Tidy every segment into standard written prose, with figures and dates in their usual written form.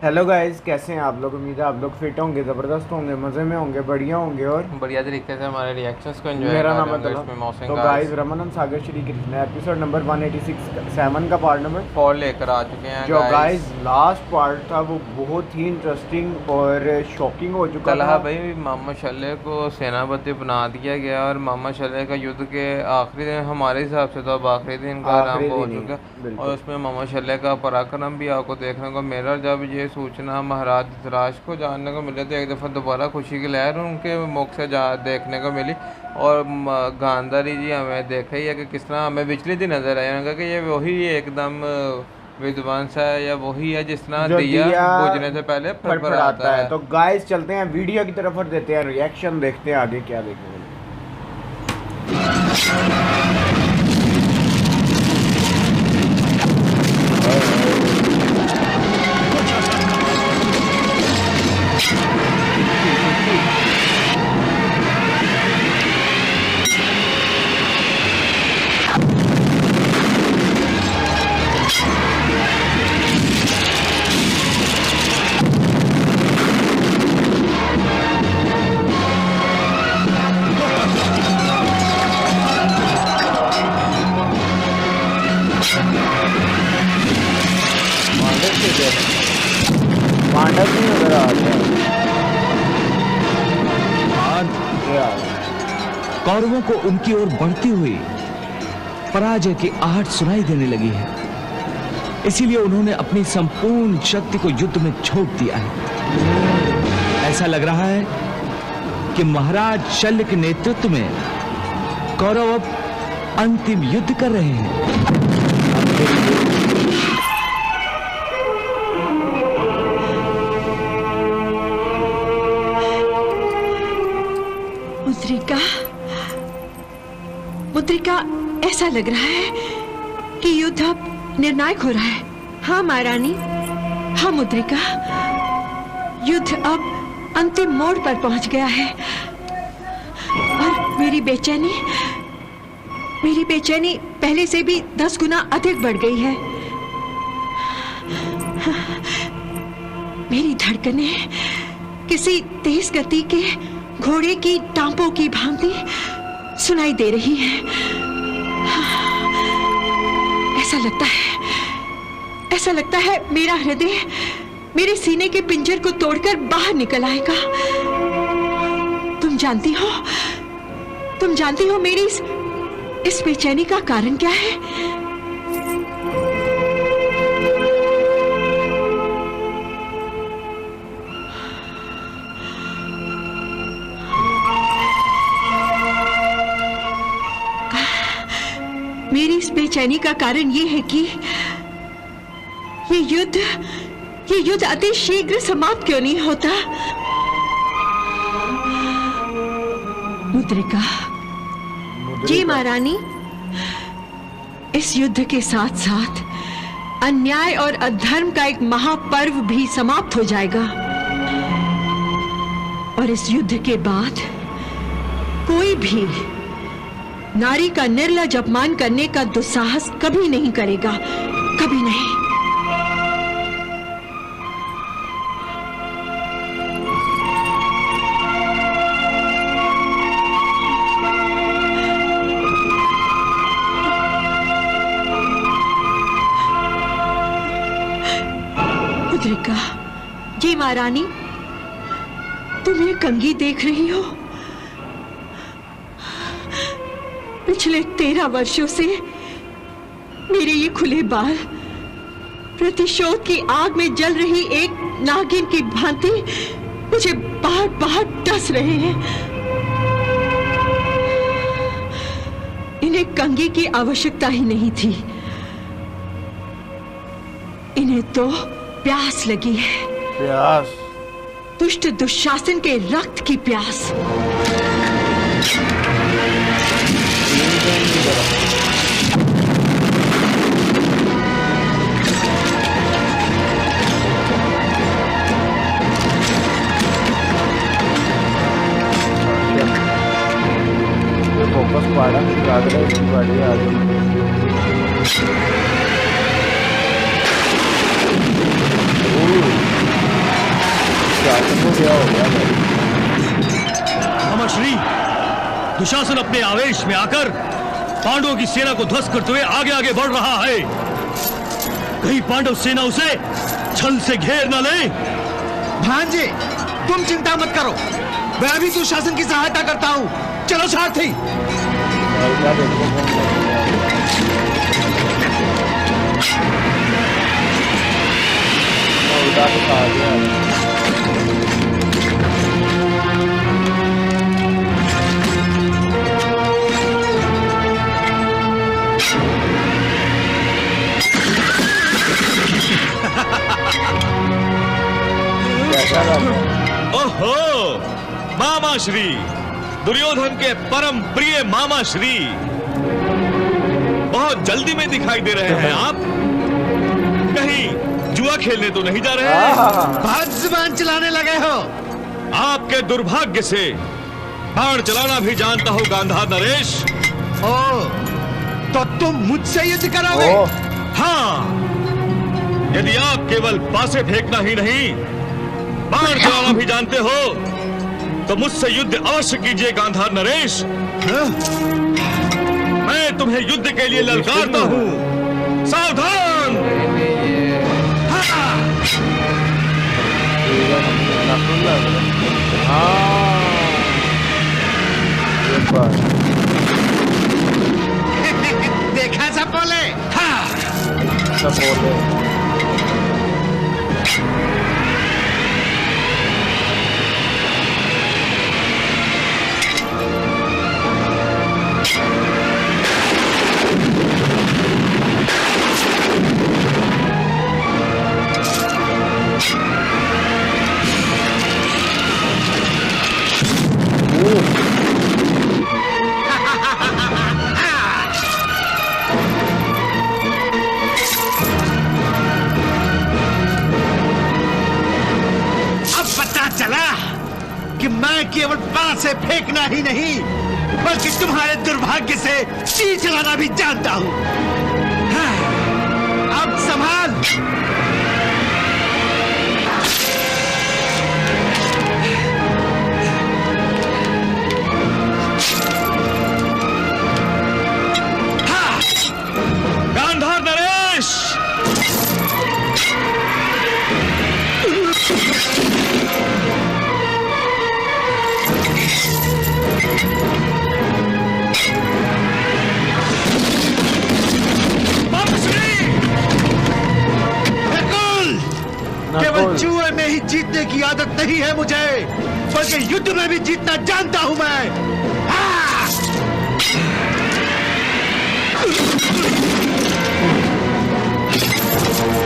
Hello guys, कैसे हैं आप लोग। उम्मीद है आप लोग फिट होंगे, ज़बरदस्त होंगे, मज़े में होंगे, बढ़िया होंगे और बढ़िया तरीके से हमारे रिएक्शंस को एंजॉय मेरा कर नाम रहे है होंगे तला। इसमें मौसम तो गाइस गाइस, रमन सागर श्री कृष्ण एपिसोड नंबर 186 7 का पार्ट नंबर 4 लेकर आ चुके हैं जो गाइस। गाइस लास्ट पार्ट था वो बहुत ही इंटरेस्टिंग और शॉकिंग हो चुका तलहा था। भाई मोहम्मद शल्ले को सेनापति बना दिया गया और मोहम्मद शल्ले का युद्ध के आखिरी दिन, हमारे हिसाब से तो अब आखिरी दिन का आराम आखिरी हो दिन ही चुका है। और बिल्कुल। उसमें मोहम्मद शल्ले का पराक्रम भी आपको देखने को मिल रहा है। जब ये सूचना महाराज धृतराष्ट्र को जानने को मिले तो एक दफ़ा दोबारा खुशी की लहर उनके मुख से देखने को मिली। और गांधारी जी हमें देखा ही है कि किस तरह हमें बिजली दी नजर आई। उन्होंने कहा कि ये वही एकदम विध्वंस है या वही है जिस तरह जो दिया दिया बुझने से पहले फड़फड़ाता फड़फड़ाता है। है। तो गाइस चलते हैं वीडियो की तरफ और देते हैं रिएक्शन, देखते हैं आगे क्या देखने को पांडव से क्या पांडव नहीं नजर आ रहा आज यार। कौरवों को उनकी ओर बढ़ती हुई पराजय की आहट सुनाई देने लगी है। इसीलिए उन्होंने अपनी संपूर्ण शक्ति को युद्ध में झोंक दिया है। ऐसा लग रहा है कि महाराज शल्य के नेतृत्व में कौरव अब अंतिम युद्ध कर रहे हैं। मुद्रिका, मुद्रिका, ऐसा लग रहा है कि युद्ध अब निर्णायक हो रहा है। हाँ महारानी, हाँ मुद्रिका, युद्ध अब अंतिम मोड़ पर पहुंच गया है और मेरी बेचैनी पहले से भी 10 गुना अधिक बढ़ गई है। मेरी धड़कनें किसी तेज गति के घोड़े की टांपों की भांति सुनाई दे रही है। ऐसा लगता है मेरा हृदय मेरे सीने के पिंजर को तोड़कर बाहर निकल आएगा। तुम जानती हो मेरी इस बेचैनी का कारण क्या है? मेरी इस बेचैनी का कारण यह है कि ये युद्ध अति शीघ्र समाप्त क्यों नहीं होता? मुद्रिका, जी महारानी, इस युद्ध के साथ साथ अन्याय और अधर्म का एक महापर्व भी समाप्त हो जाएगा और इस युद्ध के बाद कोई भी नारी का निर्लज अपमान करने का दुस्साहस कभी नहीं करेगा, कभी नहीं। मुद्रिका, जी महारानी, तुम ये कंघी देख रही हो? पिछले 13 वर्षों से मेरे ये खुले बाल प्रतिशोध की आग में जल रही एक नागिन की भांति मुझे बार बार डस रहे हैं। इन्हें कंघी की आवश्यकता ही नहीं थी, इन्हें तो प्यास लगी है। प्यास? दुष्ट दुशासन के रक्त की प्यास। फोकस पाड़ा आगे इसकी बाड़ी आगे दुशासन को क्या हो गया भाई? मामा श्री, दुशासन अपने आवेश में आकर पांडवों की सेना को ध्वस्त करते हुए आगे आगे बढ़ रहा है। कहीं पांडव सेना उसे छल से घेर न ले। भांजे, तुम चिंता मत करो, मैं भी दुशासन की सहायता करता हूँ। चलो सारथी। क्या देखो उल्टा तो खा गया। कैसा लगा? ओहो, मामा श्री, दुर्योधन के परम प्रिय मामा श्री, बहुत जल्दी में दिखाई दे रहे हैं आप। कहीं जुआ खेलने तो नहीं जा रहे हैं? बहुत जुबान चलाने लगे हो। आपके दुर्भाग्य से बाण चलाना भी जानता हो गांधार नरेश। ओ, तो तुम मुझसे युद्ध करोगे? हाँ, यदि आप केवल पासे फेंकना ही नहीं, बाण चलाना भी जानते हो, तो मुझसे युद्ध अवश्य कीजिए गांधार नरेश। मैं तुम्हें युद्ध के लिए ललकारता हूँ। सावधान! देखा सब बोले? सब बोले। कि मैं केवल बाण से फेंकना ही नहीं, बल्कि तुम्हारे दुर्भाग्य से तीर चलाना भी जानता हूं। अब संभाल। गांधार नरेश, केवल जुए में ही जीतने की आदत नहीं है मुझे, बल्कि युद्ध में भी जीतना जानता हूं मैं।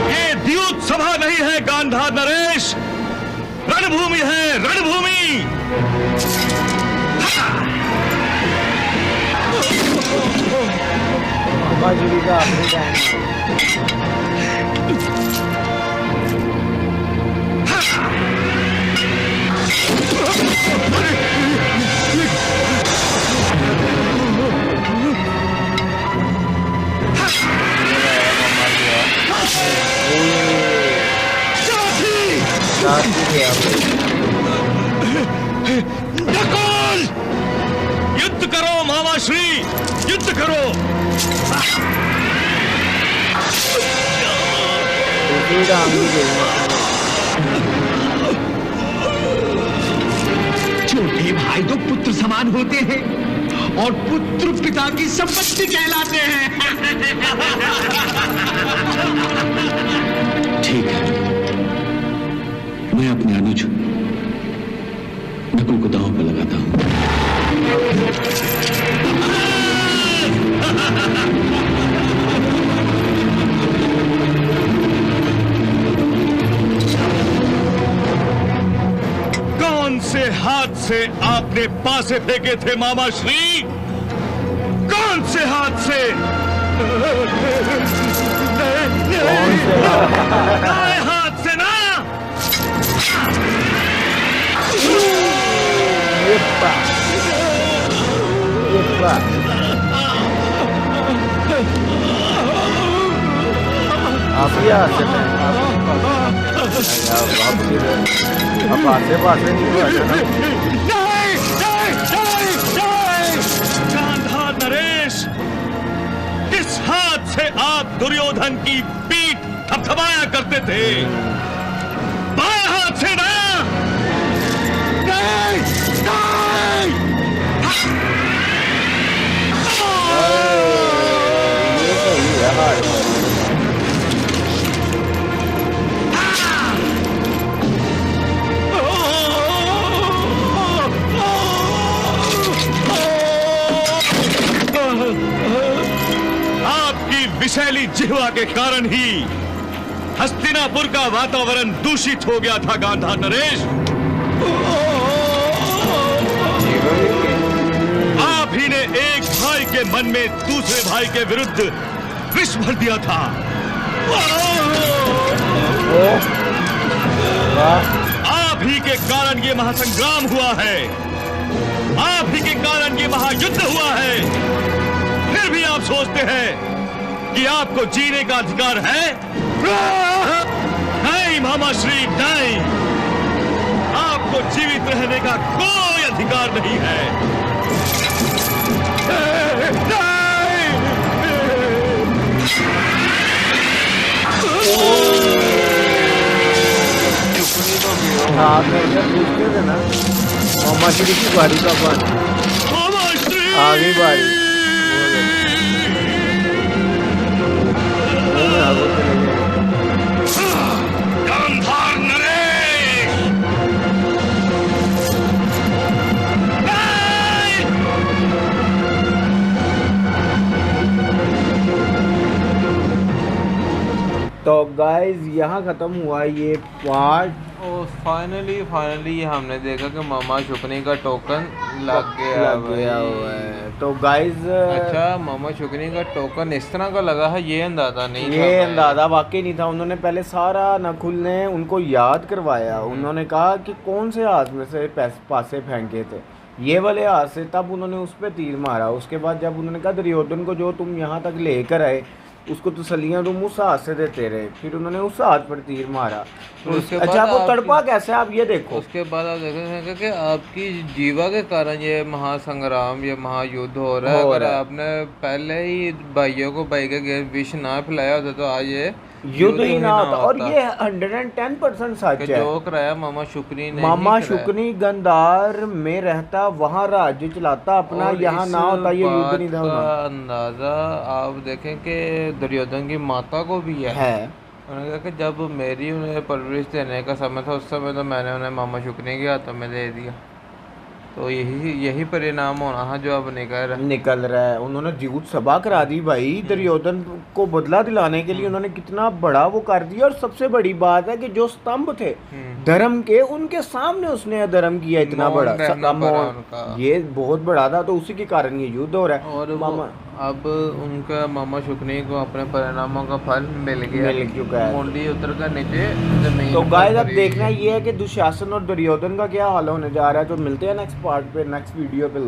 ये द्यूत सभा नहीं है गांधार नरेश, रणभूमि है, रणभूमि। मामा का आखिरी टाइम। युद्ध करो मामा श्री, युद्ध करो। छोटे भाई तो पुत्र समान होते हैं और पुत्र पिता की संपत्ति कहलाते हैं। ठीक है, मैं अपने अनुज नकुल को दांव पर लगाता हूं। कौन से हाथ से आपने पासे फेंके थे मामा श्री? कौन से हाथ से? दाएं हाथ से ना? आप ही हाथ से अब आसे पासे नहीं हुआ था ना। गांधार नरेश, किस हाथ से आप दुर्योधन की पीठ थपथपाया करते थे? बाएं हाथ से ना? नहीं, नहीं! ये सही है हार। आपकी विषैली जिह्वा के कारण ही हस्तिनापुर का वातावरण दूषित हो गया था गांधार नरेश। आप ही ने एक भाई के मन में दूसरे भाई के विरुद्ध विष भर दिया था। आप ही के कारण ये महासंग्राम हुआ है, आप ही के कारण ये महायुद्ध हुआ है। फिर भी आप सोचते हैं कि आपको जीने का अधिकार है? नहीं मामा श्री, नहीं, आपको जीवित रहने का कोई अधिकार नहीं है। हाँ मेरे पूछते थे ना मामा श्री की बारी का पानी आ गई बारी। गांधार नरेश, तो गाइस यहाँ खत्म हुआ ये पार्ट। और फाइनली हमने देखा कि मामा शुकनी का टोकन लग गया हुआ है। तो गाइस अच्छा, मामा शुकनी का टोकन इस तरह का लगा है, ये अंदाजा नहीं था। ये अंदाजा वाकई नहीं था। उन्होंने पहले सारा नकुल ने उनको याद करवाया। उन्होंने कहा कि कौन से हाथ में से पासे फेंके थे, ये वाले हाथ से। तब उन्होंने उस पर तीर मारा। उसके बाद जब उन्होंने कहा दुर्योधन को जो तुम यहाँ तक लेकर आए उसको तसल्लियाँ तुम उस हाथ से देते रहे, फिर उन्होंने उस हाथ पर तीर मारा। अच्छा वो तड़पा कैसे, आप ये देखो। उसके बाद आप देखेंगे कि आपकी जीवा के कारण ये महासंग्राम, ये महायुद्ध हो रहा है। अगर आपने पहले ही भाइयों को भाई के विष ना फैलाया होता तो आज ये युद्ध ही ना होता। और ये 110% सच है। जो कराया मामा शुकनी ने, मामा शुकनी गंधार में रहता, वहाँ राज्य चलाता अपना, यहाँ ना होता ये युद्ध नहीं था। अंदाजा आप देखें कि दुर्योधन की माता को भी है। उन्होंने कहा कि जब मेरी उन्हें परवरिश देने का समय था उस समय तो मैंने उन्हें मामा शुकनी के हाथों में दे दिया। तो यही परिणाम होना है जो अब निकल रहा है। उन्होंने जीवत सभा करा दी भाई। दुर्योधन को बदला दिलाने के लिए उन्होंने कितना बड़ा वो कर दिया। और सबसे बड़ी बात है कि जो स्तंभ थे धर्म के, उनके सामने उसने अधर्म किया इतना बड़ा। ये बहुत बड़ा था, तो उसी के कारण ये युद्ध हो रहा है। और मामा अब उनका मामा शुकनी को अपने परिणामों का फल मिल चुका है। मुंडी उतर कर नीचे जमीन। तो गाइस अब देखना ये है कि दुशासन और दुर्योधन का क्या हाल होने जा रहा है। तो मिलते हैं नेक्स्ट पार्ट पे, नेक्स्ट वीडियो पे।